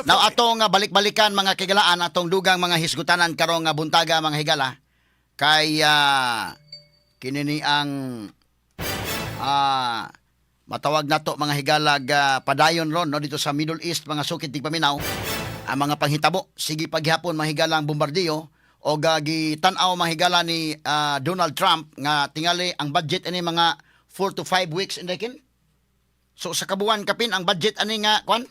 Now atong balik-balikan mga kigalaan atong dugang mga hisgutanan karong buntaga mga higala kay kinini ang matawag nato mga higalag padayon ron no dito sa Middle East mga sukit tigpaminaw ang mga panghitabo sige paghihapon mga higalang bombardiyo o gitan-aw mga higala ni Donald Trump nga tingali ang budget ani mga 4 to 5 weeks indekin. So sa kabuan kapin ang budget ani nga kwan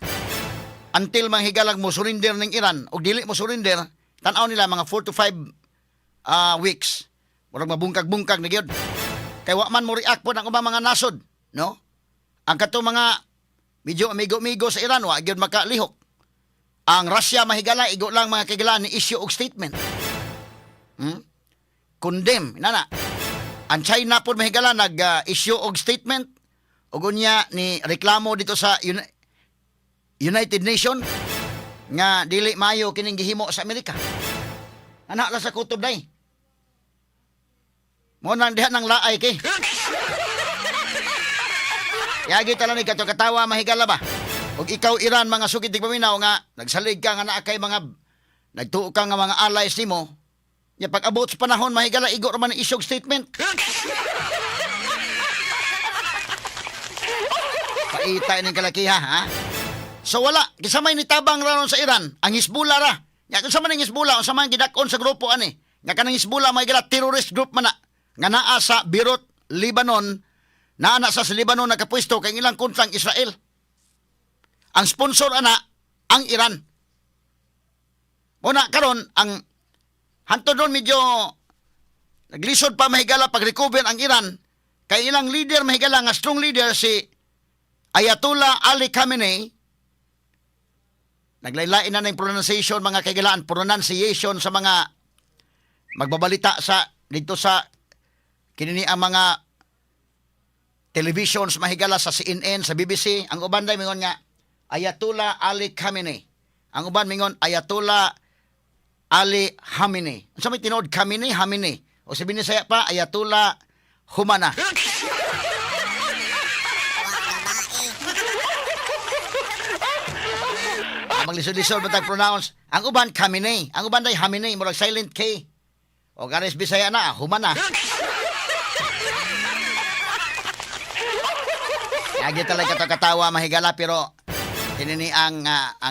until mga higalag mo surrender ng Iran o dili mo surrender, tanaw nila mga 4 to 5 weeks. Murag mabungkag-bungkag na gyud. Kay wa man mo react po ng ubang mga nasod, no? Ang kato mga medyo amigo-amigo sa Iran wa gyud makalihok. Ang Russia mahigala igo lang mga kaigalan ni issue og statement. Condemn nana. Ang China po mahigala nag-issue og statement ug unya ni reklamo dito sa United Nations nga dili maayo kining gihimo sa Amerika. Anak la sa kutob day. Mo nang diha nang laay kay. Yagi tala ni katawa mahigala ba? Ug ikaw Iran mga sukit tigpaminaw nga nagsalig ka nga naa kay mga nagtuo ka nga mga allies nimo. Ya pag abot sa panahon mahigala igo ra man isog statement. Paita ning kalakiha ha. So wala, kisamay ni tabang raron sa Iran, ang Hezbollah ra. Nya kasama ning Hezbollah, sa man gidakon sa grupo ani. Nga kanang Hezbollah may gila terrorist group man na. Nga naa sa Beirut, Lebanon, naa na sa Lebanon nakapwesto kay ilang kontrang Israel. Ang sponsor ana ang Iran. Una karon ang hanto doon medyo naglisod pa mahigala pag-recover ang Iran kay ilang leader mahigala nga strong leader si Ayatollah Ali Khamenei. Naglaylain na ng pronunciation mga kaigalaan, pronunciation sa mga magbabalita sa dito sa kinini ang mga televisions mahigala sa CNN, sa BBC. Ang uban day mingon nga Ayatollah Ali Khamenei. Ang uban mingon Ayatollah Ali Khamenei. Unsa may tinuod Khamenei, Khamenei. O sabi ni saya pa Ayatollah Humana. Maglisod-lisod matag pronounce. Ang uban Khamenei, ang uban day Khamenei, murag silent K. O garis Bisaya na, Humana. Yagi talaga katawa mahigala pero kinini ang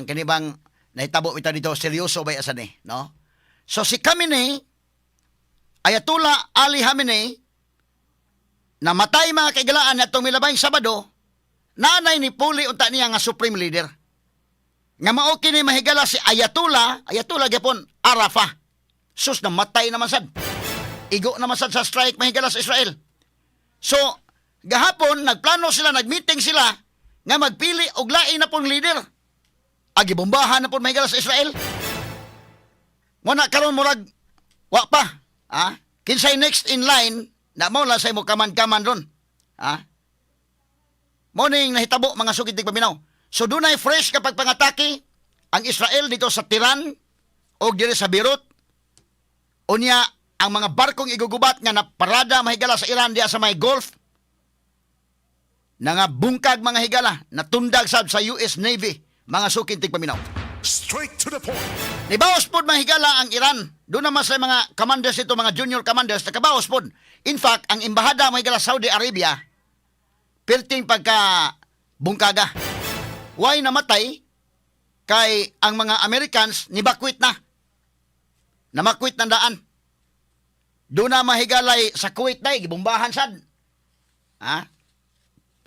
kanibang nahitabo ita dito seryoso ba asa ni, no? So si Khamenei, Ayatollah Ali Khamenei, namatay mga kaigalaan atong milabay Sabado, nanay ni puli unta niya nga supreme leader. Nga mao kini mahigala si Ayatollah gyapon Arafah. Sus namatay naman sad. Igo naman sad sa strike mahigala sa Israel. So gahapon nagplano sila, nagmeeting sila nga magpili og lain na pong leader. Agibombahan na pong mahigala sa Israel. Muna karon murag wa pa. Kinsay next in line na mao la say mo kaman-kaman ron. Morning nahitabo mga sugid tigpaminaw. So dunay fresh kapag pangatake ang Israel dito sa Tiran o diri sa Beirut. Unya ang mga barkong igugubat nga naparada mahigala sa Iran diya sa may Gulf. Na nga bungkag mga higala natundag sab sa US Navy mga sukin tigpaminaw. Straight to the point. Nibawas pod mga higala ang Iran. Doon naman sa mga commanders ito, mga junior commanders, nakabawas pod. In fact, ang embahada mga higala Saudi Arabia, perting pagka bungkaga. Why namatay? Kay ang mga Americans nibakwit na. Namakwit na daan. Doon na mahigalay sa Kuwait na, gibumbahan sad.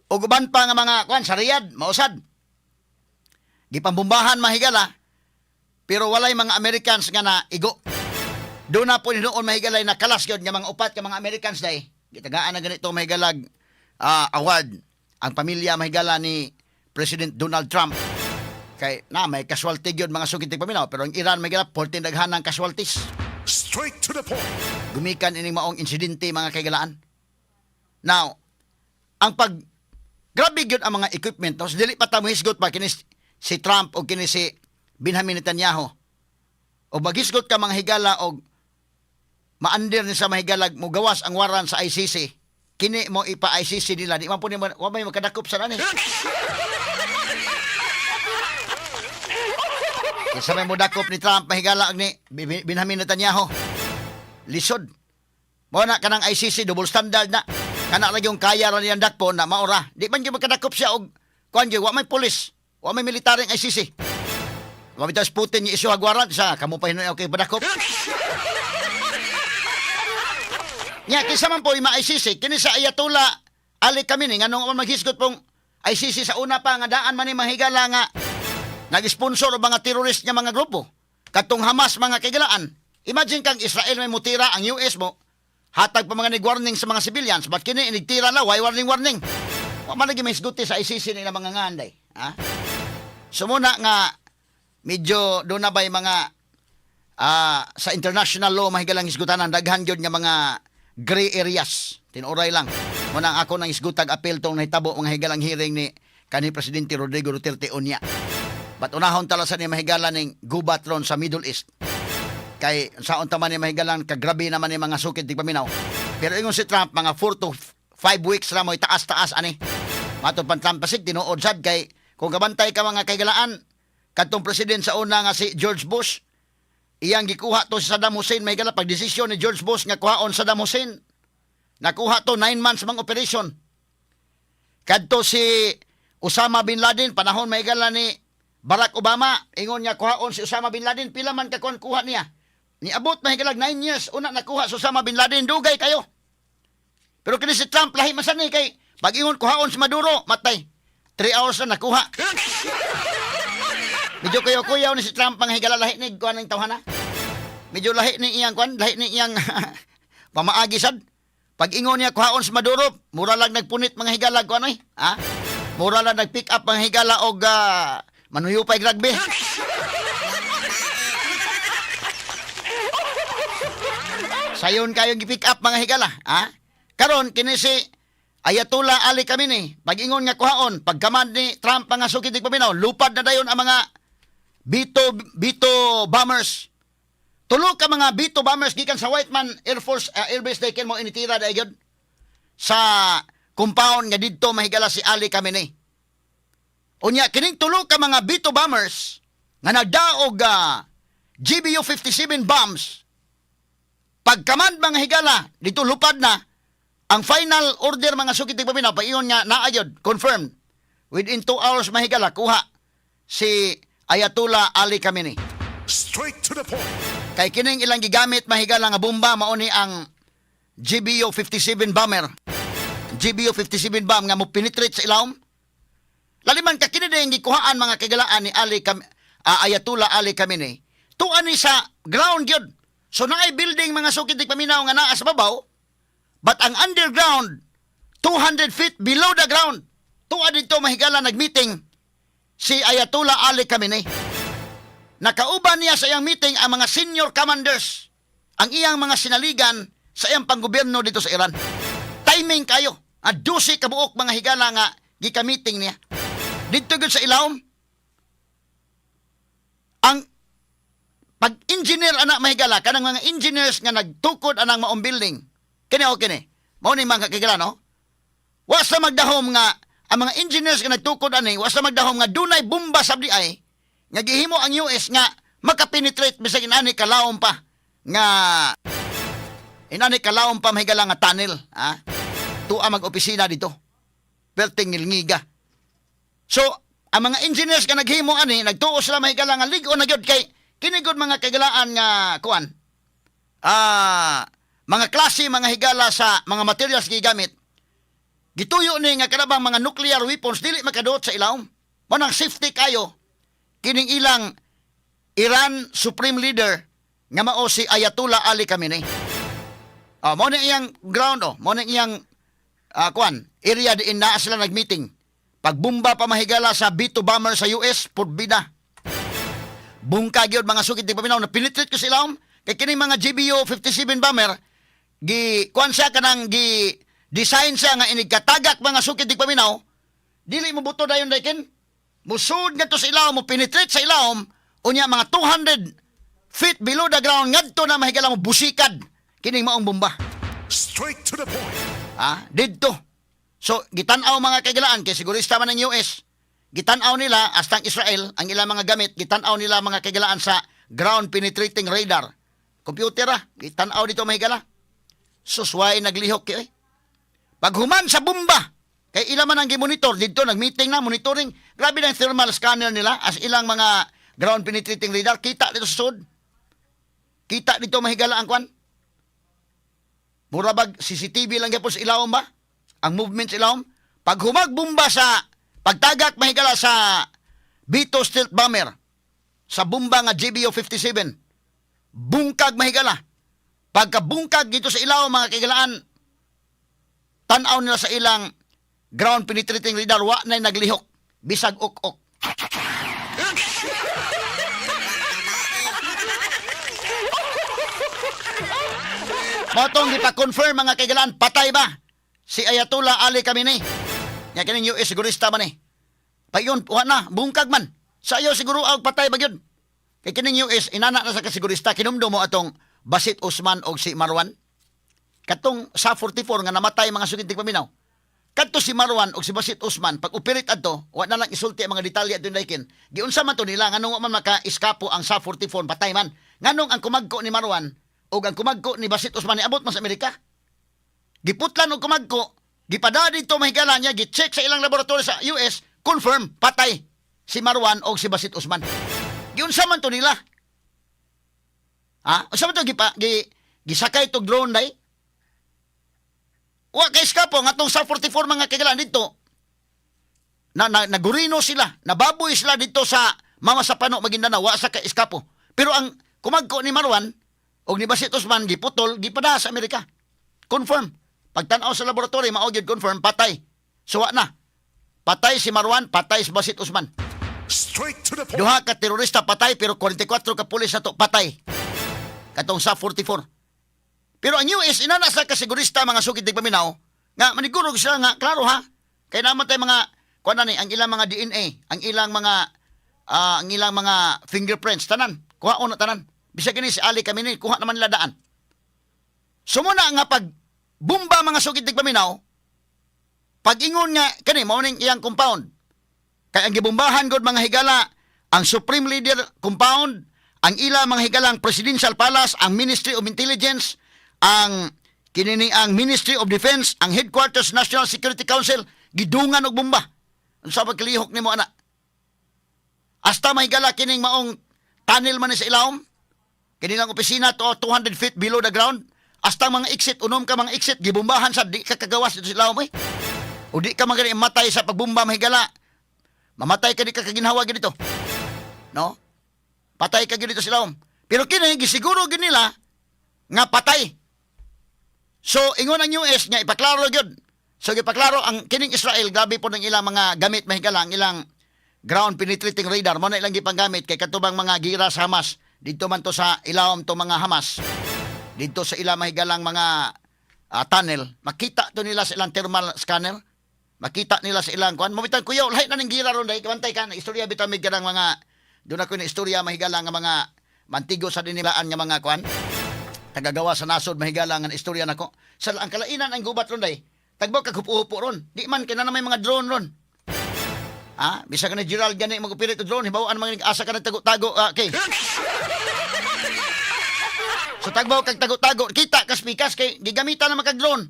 O guban pa nga mga sa Riyadh, mausad. Gipambumbahan mahigala, pero walay mga Americans nga na igo. Doon na po noon mahigalay na kalas yun nga mga upat ka mga Americans day. Gitagaan na ganito mahigalag award. Ang pamilya mahigala ni President Donald Trump. Kay may casualty yun mga sukitig paminaw. Pero ang Iran may gala 14 daghanang casualties. Straight to the point. Gumikan ining maong insidente mga kaigalaan. Now, ang grabe yun ang mga equipment. No? So, dili pa tamo hisgot pa kini si Trump o kini si Benjamin Netanyahu. O maghisgot ka mga higala o maandir ni sa mahigalag mo gawas ang waran sa ICC. Kini mo ipa-ICC nila. Di man po ni wa may makadakop sa nani. Kinsa may mudakop ni Trump mahigala ni Benjamin Netanyahu. Lisod. Mo na kanang ICC double standard na. Kana lang yung kaya ra niyang dakpo na maora. Di man gyud makadakop siya og kuan gyud wa may pulis, wa may militaryong ICC. Wa bitaw Putin ni isu hagwaran sa kamo pa hinuy okay padakop. Nya kinsa man po ma-ICC kini sa Ayatollah Ali Khamenei nganong maghisgot pong ICC sa una pa nga daan man ni mahigala nga nag-sponsor og mga terrorist nga mga grupo. Katong Hamas mga kaigalaan. Imagine kang Israel may mutira ang US mo. Hatag pa mga nag-warning sa mga civilians. Ba't kini inigtira na? Why warning? Wa man lagi may isguti sa ICC nila mga nganday. Ha? Sumuna nga medyo doon na ba yung mga sa international law mahigalang isgutanan daghan gyud nga mga gray areas. Tinuray lang. Muna ako nang isgutag apel tong nahitabo mga higalang hearing ni kanhi Presidente Rodrigo Duterte unya. But unahon talasan ni mahigala ning gubatron sa Middle East. Kay saon ta man ni mahigalan kagrabe naman ni mga sukid tigpaminaw. Pero ingon si Trump mga 4 to 5 weeks ra mo itaas-taas ani. Matod pan Trump pasig tinuod sad kay kung kabantay ka mga kaigalaan kadtong president sa una nga si George Bush iyang gikuha to si Saddam Hussein mahigala pag desisyon ni George Bush nga kuhaon Saddam Hussein. Nakuha to 9 months mang operation. Kadto si Osama bin Laden panahon mahigala ni Barack Obama, ingon niya kuhaon si Osama bin Laden, pila man ka kuha niya. Niabot mahigalag 9 years, una nakuha si Osama bin Laden, dugay kayo. Pero kini si Trump, lahi masan ni kay, pag ingon kuhaon si Maduro, matay. 3 hours na nakuha. Medyo kuyaw ni si Trump, panghigala lahi ni kuha ng tawhana. Medyo lahi ni iyang kuhan, lahi ni iyang pamaagi sad. Pag ingon niya kuhaon si Maduro, mura lang nagpunit mga higala kuhan ay. Ha? Mura lang nag-pick up mga higala og manuyupay rugby. Sayon kayong i-pick up mga higala. Ha? Karon kini si Ayatollah Ali Khamenei, pag-ingon nga kuhaon, pagkamad ni Trump mga sukid tigpaminaw, lupad na dayon ang mga Bito bombers. Tulo ka mga Bito bombers gikan sa Whiteman Air Force Air Base day mo initira dayon sa compound nga didto mahigala si Ali Khamenei. Unya kining tulo ka mga Bito bombers nga nagdaog GBU-57 bombs. Pagkamad mga higala dito lupad na ang final order mga sukid tigpaminaw paingon nga naayod confirmed within 2 hours mahigala kuha si Ayatollah Ali Khamenei. Straight to the point. Kay kining ilang gigamit mahigala nga bomba mao ni ang GBU-57 bomber. GBU-57 bomb nga mo penetrate sa ilawom. Laliman ka kini dayang gikuhaan mga kagalaan ni Ayatollah Ali Khamenei. Tuan ni sa ground gyud. So naay building mga sukid tigpaminaw nga naa sa babaw. But ang underground 200 feet below the ground. Tuan dito mahigala nagmeeting si Ayatollah Ali Khamenei. Nakauban niya sa iyang meeting ang mga senior commanders, ang iyang mga sinaligan sa iyang panggobyerno dito sa Iran. Timing kayo. 12 kabuok mga higala nga gika-meeting niya. Dito gud sa ilawom. Ang pag-engineer anak mahigala kanang mga engineers nga nagtukod anang maong building. Kini o kini. Mao ni mga kagala no. Wa sa magdahom nga ang mga engineers nga nagtukod ani, wa sa magdahom nga dunay bomba sabdi ay nga gihimo ang US nga makapenetrate bisag inani kalawom pa nga inani kalawom pa mahigala nga tunnel, ha? Tuwa mag-opisina dito. Perting ngilngiga. So, ang mga engineers nga naghimo ani, nagtuo sila mahigala nga ligo na gyud kay kini gud mga kagalaan nga kuan. Mga klase mga higala sa mga materials gigamit. Gituyo ni nga kanabang mga nuclear weapons dili makadot sa ilawom. Manang safety kayo kining ilang Iran Supreme Leader nga mao si Ayatollah Ali Khamenei. Mo na iyang ground mo na iyang kuan area diin na sila nagmeeting. Pagbomba pa mahigala sa B2 bomber sa US purbida. Bungka gyud mga sukid tigpaminaw na penetrate ko sila kay kini mga GBU-57 bomber kuan siya kanang design siya nga inigkatagak mga sukid tigpaminaw dili mo buto dayon dayken musud nga to sa ilawom mo penetrate sa ilawom unya mga 200 feet below the ground ngadto na mahigala mo busikad kining maong bomba. Straight to the point. Didto. So, gitan-aw mga kagalaan kay sigurista man ng US Gitan-aw nila astang Israel ang ilang mga gamit, gitan-aw nila mga kagalaan sa ground penetrating radar. Computer gitan-aw dito mahigala. Susway naglihok kay. Paghuman sa bomba, kay ilang man ang gimonitor dito nagmeeting na monitoring. Grabe na ang thermal scanner nila as ilang mga ground penetrating radar kita dito sa sud. Kita dito mahigala ang kwan. Murabag CCTV lang gyapon sa ilawom ba? Ang movement sa ilawom. Pag humagbomba sa pagtagak mahigala sa B-2 stealth bomber sa bomba nga GBU-57. Bungkag mahigala. Pagkabungkag dito sa ilawom mga kagalaan, tanaw nila sa ilang ground penetrating radar wa na naglihok bisag ok-ok. Motong gipa-confirm mga kaigalan, patay ba si Ayatollah Ali Khamenei? Nya kining US sigurista man eh. Payon wa na bungkag man. Sayo siguro og patay ba gyud. Kay kining US inana na sa kasigurista kinumdo mo atong Basit Osman og si Marwan. Katong sa 44 nga namatay mga sugid tigpaminaw. Kadto si Marwan og si Basit Osman pag operate adto, wa na lang isulti ang mga detalye adto daykin. Giunsa man to nila nganong man maka-iskapo ang sa 44 patay man. Nganong ang kumagko ni Marwan o ang kumagko ni Basit Osman niabot man sa Amerika. Giputlan og kumagko, gipada dito mahigala niya, gi-check sa ilang laboratory sa US, confirm patay si Marwan o si Basit Osman. Giunsa man to nila? Ha? Unsa man to gisakay to drone day? Wa kay eskapo ngatong sa 44 mga kagalan dito. Nagurino sila, nababoy sila dito sa Mama Sapano Maguindanao, wa sa kay eskapo. Pero ang kumagko ni Marwan og ni Basit Osman giputol, gipada sa Amerika. Confirm. Pagtan-aw sa laboratory mao gyud confirm patay. Suwa na. Patay si Marwan, patay si Basit Osman. Straight to the point. Duha ka terorista patay pero 44 ka pulis na to patay. Katong sa 44. Pero ang US inana sa kasigurista mga sugid tigpaminaw nga manigurog sila nga klaro ha. Kay naman tay mga kuan ni ang ilang mga DNA, ang ilang mga fingerprints tanan. Kuhaon na tanan. Bisag kini si Ali Khamenei kuha naman nila daan. Sumuna nga pag bomba mga sugid tigpaminaw pag-ingon nga kani mao ning iyang compound. Kay ang gibombahan gud mga higala ang Supreme Leader compound, ang ila mga higalang Presidential Palace, ang Ministry of Intelligence, ang kinini ang Ministry of Defense, ang Headquarters National Security Council gidungan og bomba. Unsa ba kalihok nimo ana? Hasta mahigala kining maong tunnel man ni sa ilawom. Kinilang opisina to 200 feet below the ground. Hasta mga exit, unom ka mga exit gibombahan sa di ka kagawas dito sa ilawom eh. O di ka magani matay sa pagbomba mahigala. Mamatay ka di ka kaginhawa gid dito. No? Patay ka gid dito sa ilawom. Pero kini gisiguro gid nila nga patay. So ingon ang US nga ipaklaro gyud. So gipaklaro ang kining Israel grabe po ng ilang mga gamit mahigala ang ilang ground penetrating radar mo na ilang gipanggamit kay katubang mga gira sa Hamas. Dito man to sa ilawom to mga Hamas. Dito sa ilang mahigalang mga tunnel, makita to nila sa ilang thermal scanner. Makita nila sa ilang kuan. Mabitan kuya, lahi na ning gira ron dai kabantay ka na istorya bitaw mig kanang mga doon ako ni istorya mahigala nga mga mantigo sa dinilaan nga mga kuan. Tagagawa sa nasod mahigala nga istorya nako. Sa ang kalainan ang gubat ron dai. Tagbaw kag hupo-hupo ron. Di man kina na may mga drone ron. Bisa ka na Gerald gani mag-operate drone, hibawaan mga asa ka na tago-tago okay. So tagbaw kag tago-tago, kita kas pikas kay gigamitan na magkag drone.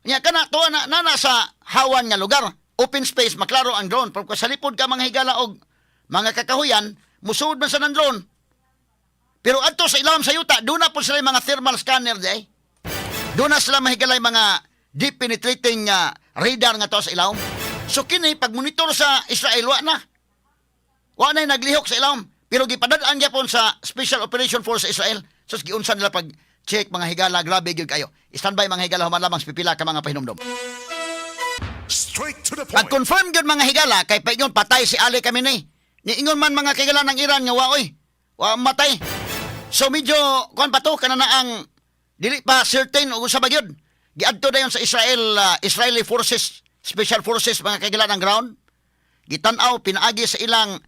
Nya kana tuwa na sa hawan nga lugar, open space maklaro ang drone. Pero sa lipod ka mga higala og mga kakahuyan, musud man sa ng drone. Pero adto sa ilawom sa yuta, doon na po sila mga thermal scanner day. Doon na sila mahigalay mga deep penetrating radar nga to sa ilawom. So kini pag monitor sa Israel wa na. Wa na naglihok sa ilawom. Pero gipadadaan gyapon sa Special Operation Force sa Israel. So giunsa nila pag check mga higala, grabe gyud kayo. Standby mga higala human lamang pipila ka mga pahinumdom. Straight to the point. Pag-confirm gyud mga higala kay paingon patay si Ali Khamenei. Niingon man mga kigala ng Iran nga waoy. Wa matay. So medyo kuan pa to kana na ang dili pa certain og usa ba gyud. Giadto dayon sa Israeli forces, special forces mga kigala ng ground. Gitan-aw pinaagi sa ilang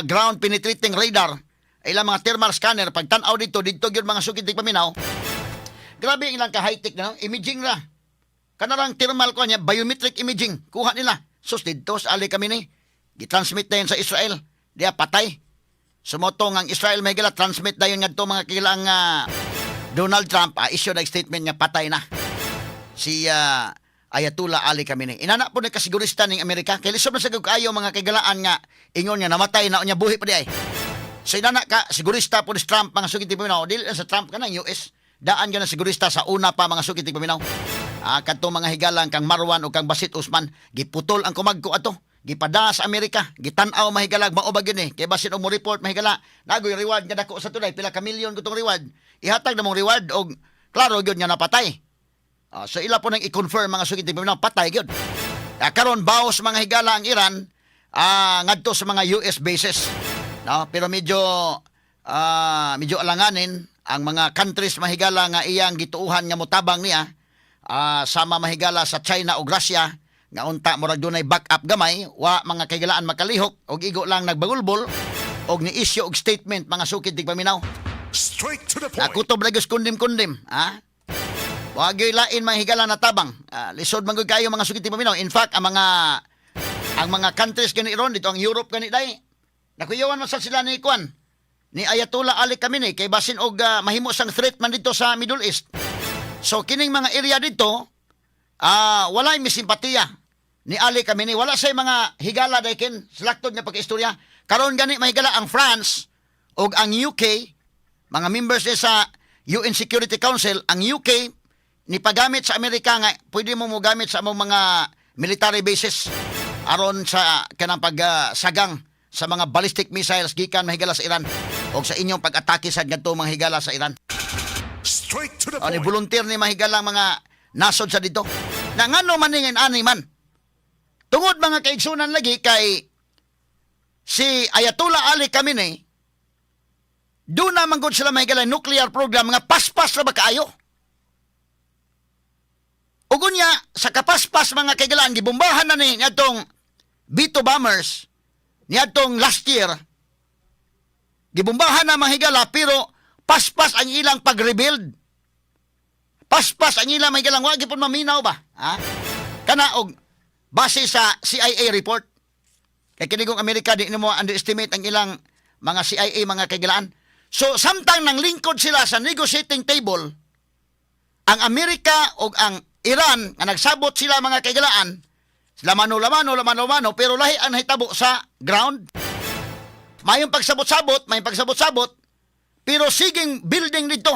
ground penetrating radar. Ilang mga thermal scanner pagtan-aw dito gyud mga sugid paminaw. Grabe ang ilang ka high-tech na imaging ra. Kanarang thermal ko niya biometric imaging kuha nila. Sus dito sa Ali Khamenei. Gitransmit na yun sa Israel. Diya patay. Sumotong ang Israel may gila transmit na yun ngadto mga kilang Donald Trump issue na statement nga patay na si Ayatollah Ali Khamenei. Inana po ni kasigurista ning Amerika kay lisod na sa kayo mga kagalaan nga ingon nga namatay na unya buhi pa di ay. So inana ka sigurista po ni Trump mga sugiti paminaw dili sa Trump kanang US daan ka na sigurista sa una pa mga sugiti paminaw. Kadto mga higalang kang Marwan o kang Basit Usman giputol ang kumagko ato. Gipada sa Amerika, gitan-aw mahigalag maubag yun kay basin og mo report mahigala nagoy reward nga dako sa tunay pila ka milyon kutong reward ihatag na mong reward og klaro gyud nga napatay. So ila po nang i-confirm mga sugiti paminaw patay gyud. Karon baos mga higala ang Iran ngadto sa mga US bases. No, pero medyo alanganin ang mga countries mahigala nga iyang gituuhan nga motabang niya sama mahigala sa China ug Russia nga unta murag dunay backup gamay wa mga kaigalaan makalihok og igo lang nagbagulbol og ni issue og statement mga sukid tig paminaw. Straight to the point. Nakutob lagos kundim-kundim, Wa gyud lain mga higala na tabang. Lisod man gyud kayo mga sukid tig paminaw. In fact, ang mga countries gani ron dito ang Europe gani dai. Nakuyawan man sa sila ni Kwan ni Ayatollah Ali Khamenei kay basin og mahimo sang threat man dito sa Middle East. So kining mga area dito walay misimpatiya ni Ali Khamenei, wala say mga higala daykin slaktod nga pagkaistorya. Karon gani mahigala ang France ug ang UK, mga members sa UN Security Council, ang UK ni pagamit sa Amerika nga pwede mo gamit sa among mga military bases aron sa kanang pagsagang sa mga ballistic missiles gikan mahigala sa Iran o sa inyong pag-atake sa ngadto mga higala sa Iran. Straight to the Ni point. volunteer ni mahigala mga nasod sa dito. Na ngano man ning ani man. Tungod mga kaigsunan lagi kay si Ayatollah Ali Khamenei doon na manggod sila mahigala nuclear program nga paspas na ba kaayo? Ugon niya, sa kapaspas mga kaigalaan, gibombahan na ni atong B-2 bombers niadtong last year. Gibombahan na mahigala pero paspas ang ilang pag-rebuild. Paspas ang ilang mahigalang wagi pud maminaw ba? Kana og base sa CIA report. Kay kinigong Amerika di mo underestimate ang ilang mga CIA mga kaigalaan. So samtang nang lingkod sila sa negotiating table, ang Amerika o ang Iran nga nagsabot sila mga kaigalaan, sila lamano, pero lahi ang hitabo sa ground. Mayong pagsabot-sabot, pero siging building dito.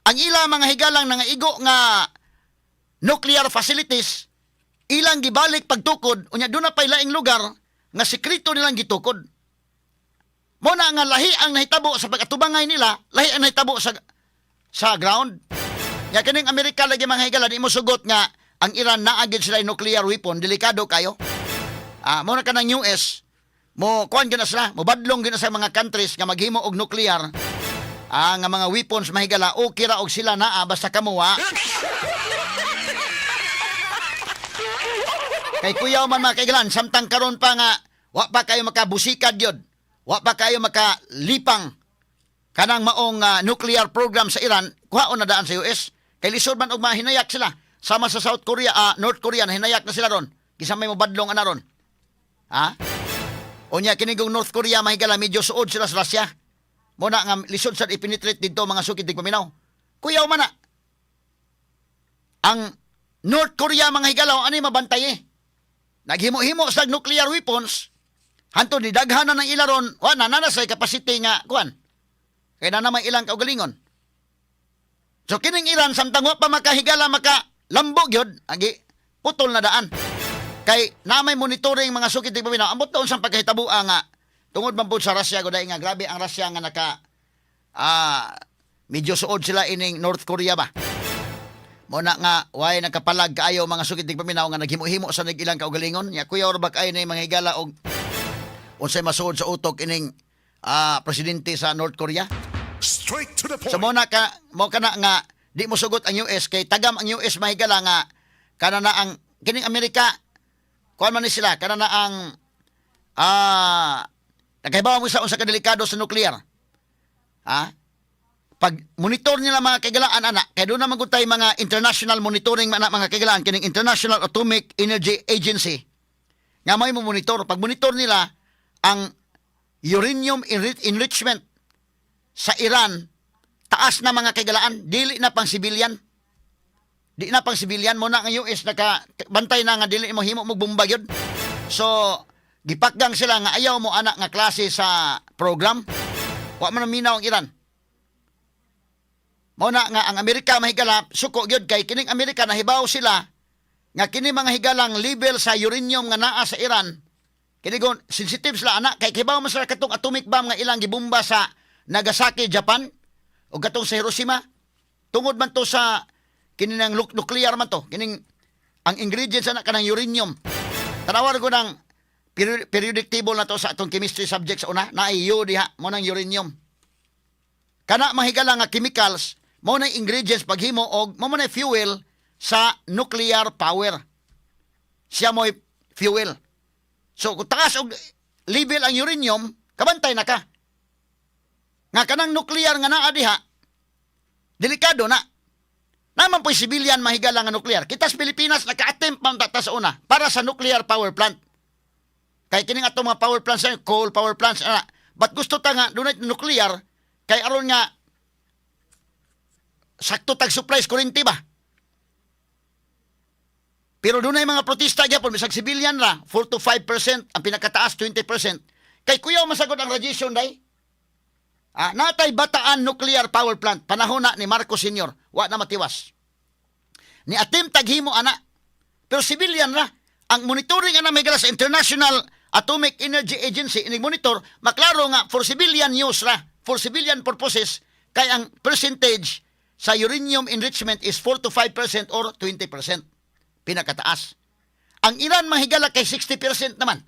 Ang ilang mga higalang nga igo nga nuclear facilities, ilang gibalik pagtukod, unya doon na pa'y laing lugar, nga sekreto nilang gitukod. Muna nga lahi ang nahitabo sa pag-atubangay nila, lahi ang nahitabo sa ground. Ya kining Amerika lagi mga higala, di mo sugot nga ang Iran naagid sila nuclear weapon, delikado kayo. Muna ka ng US, mo kuan gina sila, mo badlong gina sa mga countries nga maghimo og nuclear, nga mga weapons mahigala, okay ra og sila naa, basta kamuwa. Kay kuyaw man mga kaigalan, samtang karon pa nga, wa pa kayo makabusikad yun. Wa pa kayo makalipang kanang maong nuclear program sa Iran, kuhaon na daan sa US. Kay lisod man og mahinayak sila. Sama sa South Korea, North Korea, hinayak na sila ron. Gisamay mo badlong ana ron. Unya kinigong North Korea mahigala medyo suod sila sa Russia. Muna nga lisod sa ipenetrate dito mga sukid tig paminaw. Kuyaw man na. Ang North Korea mga higalaw ani mabantay Naghimo-himo sa nuclear weapons. Hanto ni daghanan ng ilaron, wa na say capacity nga kuan. Kaya na naman ilang kaugalingon. So kining Iran samtang wa pa makahigala lambog yun, agi putol na daan. Kay namay monitoring mga sukid tig paminaw. Ambot taon sang pagkahitabo nga tungod man pud sa Russia goday nga grabe ang Russia nga naka medyo suod sila ining North Korea ba. Muna nga way nakapalag kaayo mga sukid tig paminaw nga naghimo-himo sa ilang kaugalingon. Ya kuya orbak ay ni mga higala og unsay masuod sa utok ining presidente sa North Korea. Straight to the point. So mo kana nga di mo sugot ang US kay tagam ang US mahigala nga kana na ang kining Amerika kuan man ni sila kana na ang nakahibaw mo sa unsa ka delikado sa nuclear. Pag monitor nila mga kagalaan ana kay doon naman gud tay mga international monitoring mga kagalaan kining International Atomic Energy Agency. nga may mo monitor. Pag monitor nila ang uranium enrichment sa Iran, taas na mga kagalaan, dili na pang civilian. Di na pang civilian mo na ang US nakabantay na nga dili mo himo mo bomba gyud. So gipakgang sila nga ayaw mo anak nga klase sa program. Wa man minaw ang Iran. Mao na nga ang Amerika mahigala suko gyud kay kining Amerika nahibaw sila nga kini mga higalang level sa uranium nga naa sa Iran. Kini gon sensitive sila anak kay kibaw man sila katong atomic bomb nga ilang gibomba sa Nagasaki, Japan o katong sa Hiroshima. Tungod man to sa kini nang nuclear man to. Kining ang ingredients na kanang uranium. Tanawar ko ng periodic table na to sa atong chemistry subject sa una. Naiyo diha mo ng uranium. Kana mahigala nga chemicals mo na ingredients paghimo og mo na fuel sa nuclear power. Siya mo'y fuel. So kung taas og level ang uranium, kabantay na ka. Nga kanang nuclear nga naa diha, delikado na. Naman po'y civilian mahigala nga nuclear. Kita sa Pilipinas naka-attempt man tata sa una para sa nuclear power plant. Kay kining atong mga power plants, coal power plants, but gusto ta nga dunay nuclear kay aron nga sakto tag supplies kuryente ba? Pero dunay mga protesta gyapon bisag civilian ra, 4 to 5%, ang pinakataas 20%. Kay kuyaw masagod ang radiation day. Natay Bataan Nuclear Power Plant panahon na ni Marcos Sr. Wa na matiwas. Ni attempt taghimo ana. Pero civilian ra. Ang monitoring ana may sa International Atomic Energy Agency ining monitor maklaro nga for civilian use ra, for civilian purposes kay ang percentage sa uranium enrichment is 4 to 5% or 20%. Pinakataas. Ang Iran mahigala kay 60% naman.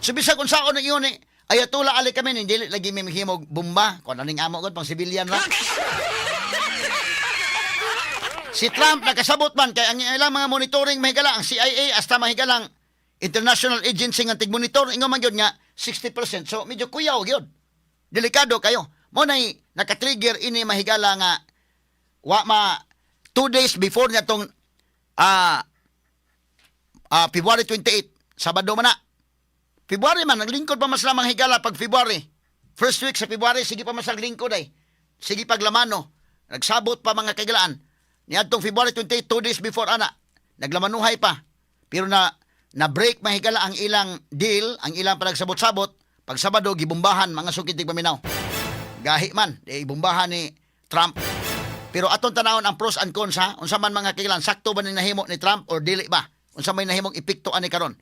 So bisag unsaon ang iyon Ayatollah Ali kami hindi lagi may himog bomba. Kung naning amo gud pang civilian ra. Si Trump nakasabot man kay ang ilang mga monitoring mahigala ang CIA hasta mahigalang international agency nga tig-monitor ingon man gyud nga 60%. So medyo kuyaw gyud. Delikado kayo. Mo nay naka-trigger ini mahigala nga wa ma 2 days before niya tong February 28, Sabado man na. February man, naglingkod pa mas lamang higala pag February. First week sa February, sige pa mas naglingkod ay. Sige paglamano. Nagsabot pa mga kagalaan. Niadtong February 28, 2 days before ana. Naglamanuhay pa. Pero na-break mahigala ang ilang deal, ang ilang panagsabot-sabot. Pag Sabado, gibumbahan mga sukitig paminaw. Gahi man, ibumbahan ni Trump. Pero aton tanawon ang pros and cons ha. Unsa man mga kagalaan, sakto ba ni nahimo ni Trump or dili ba? Unsa may nahimong epekto ani karon?